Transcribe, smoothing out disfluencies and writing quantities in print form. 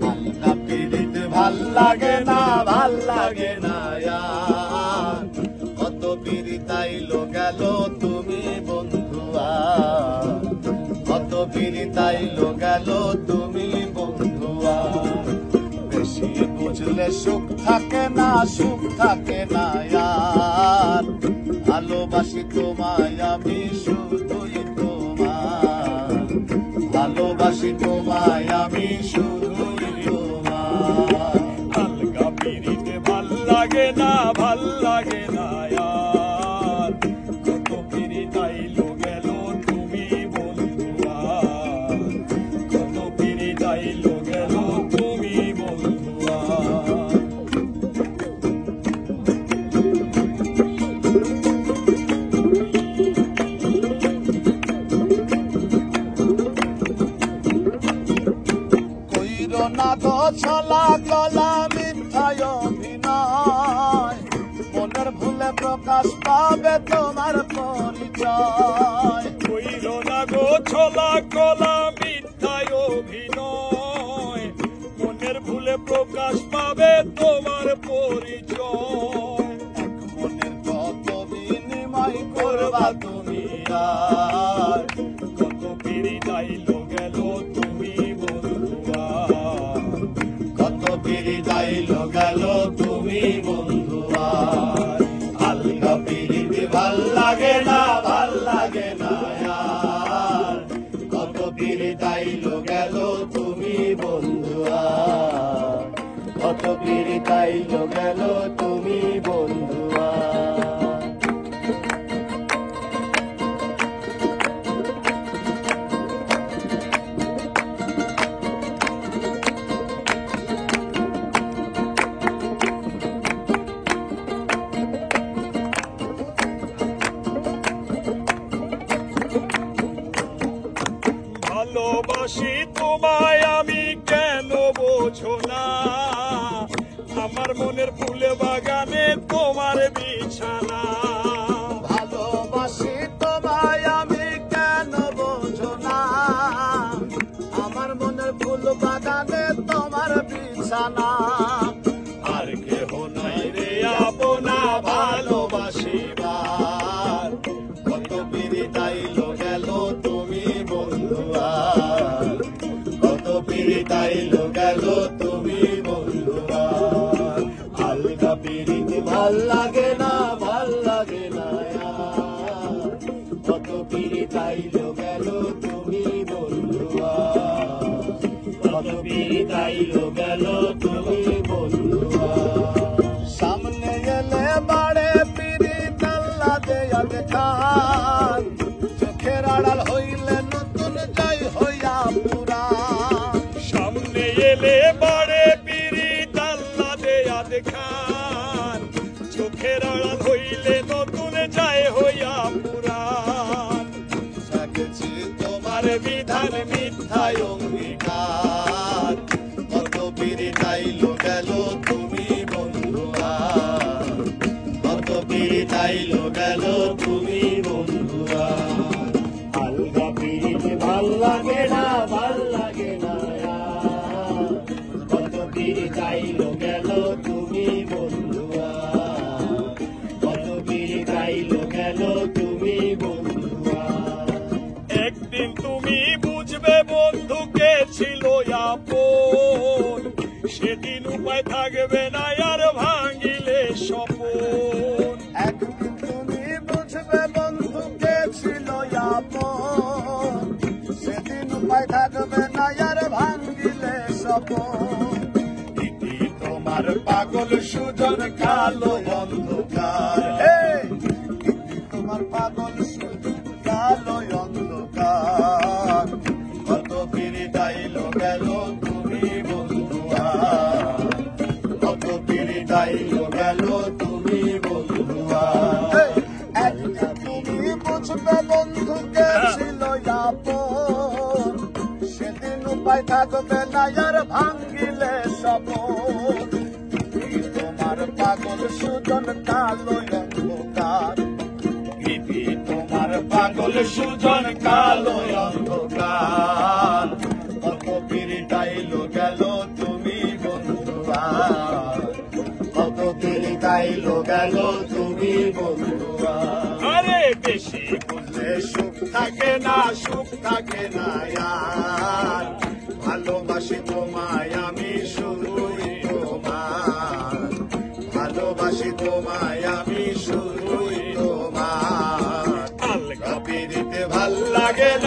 আলগা পিরিত ভাল লাগে না, ভাল লাগে না আর। কত পিরিত আইলো গেল তুমি বন্ধুয়া, কত পিরিত আইলো গেল তুমি বন্ধুয়া। বেশি বুঝলে সুখ থাকে না, সুখ থাকে না আর। ভালোবাসি তোমায় আমি শুধুই তোমার, ভালোবাসি তোমায় আমি শুধুই তোমার। আলগা পিরিতে ভাল লাগে না, ভাল লাগে না আর। কত পিরিত আইলো গেল তুমি বন্ধুয়া, কত পিরিত আইলো গেল তুমি বন্ধুয়া। না তো ছলা কলা মিথ্যায় অভিনয়, মনের ভুলে প্রকাশ পাবে তোমার পরিচয়। কইল না গো ছলা কলা মিথ্যায় অভিনয়, মনের ভুলে প্রকাশ পাবে তোমার পরিচয়। এক মনের কত বিনিময় করবা তুমি আর। কত পিরিত আইলো গেল তুমি বন্ধুয়া, কত পিরিত আইলো গেল তুমি বন্ধুয়া। আলগা পিরিত ভাল লাগে না, ভাল লাগে না আর। কত পিরিত আইলো গেল তুমি বন্ধুয়া, কত পিরিত আইলো গেল তুমি বন্ধুয়া। ভালোবাসি তোমায় আমি কেন বোঝো না, আমার মনের ফুলে বাগানে তোমার বিছানা। ভালোবাসি তোমায় আমি কেন বোঝো না, আমার মনের ফুল বাগানে তোমার বিছানা। আর কেহ নাই রে আপনা ভালোবাসিবার, কত পিরিত আইলো গেল তুমি বন্ধুয়া, কত পিরিত আইলো গেল তুমি বন্ধুয়া। আলগা পিরিত ভাল লাগে না, ভাল লাগে না আর। কত পিরিত আইলো গেল তুমি বন্ধুয়া, কত পিরিত আইলো গেল তুমি বন্ধুয়া। সামনে এলে বাড়ে পিরিত আল্লাহ দেয়া দেখান, চোখের আড়াল হইলে নতুন যাই হইয়া পুরান। সামনে এলে বাড়ে পিরিত আল্লাহ দেয়া দেখান, চোখের আড়াল হইলে নতুন যায় হইয়া পুরান। সাকেছি তোমার বিধান মিথ্যায় অঙ্গীকার, কত পিরিত আইলো গেল তুমি বন্ধুয়া, কত পিরিত আইলো গেল তুমি বন্ধুয়া। আলগা পিরিত ভাল লাগে না, ভাল লাগে না আর। কত পিরিত আইলো গেল তুমি বন্ধুয়া, কত পিরিত আইলো গেল তুমি বন্ধুয়া। একদিন তুমি বুঝবে বন্ধুকে ছিল আপন, সেদিন উপায় থাকবে না আর ভাঙিলে স্বপন। একদিন তুমি বুঝবে বন্ধুকে ছিল আপন, সেদিন উপায় থাকবে না আর ভাঙিলে স্বপন। ইতি তোমার পাগল সুজন কালো অন্ধকার, ইতি তোমার পাগল সুজন কালো অন্ধকার। কত পিরিত আইলো গেল তুমি বন্ধুয়া, কত পিরিত আইলো গেল তুমি বন্ধুয়া। একদিন তুমি বুঝবে বন্ধুকে ছিল আপন, সেদিন উপায় থাকবে না আর ভাঙিলে স্বপন। তোমার পাগল সুজন কালো অন্ধকার, তোমার পাগল সুজন কালো অন্ধকার। কত পিরিত গাইলো গেল তুমি বন্ধুয়ার, কতদিন গাইলো গেল তুমি বন্ধুয়ার। আরে বেশি বুঝলে সুখ থাকে না, সুখ থাকে না আর, ভালোবাসি তোমায় আমি শুধুই তোমার, ভালোবাসি তোমায় আমি শুধুই তোমার। আলগা পিড়িতে ভাল লাগে না।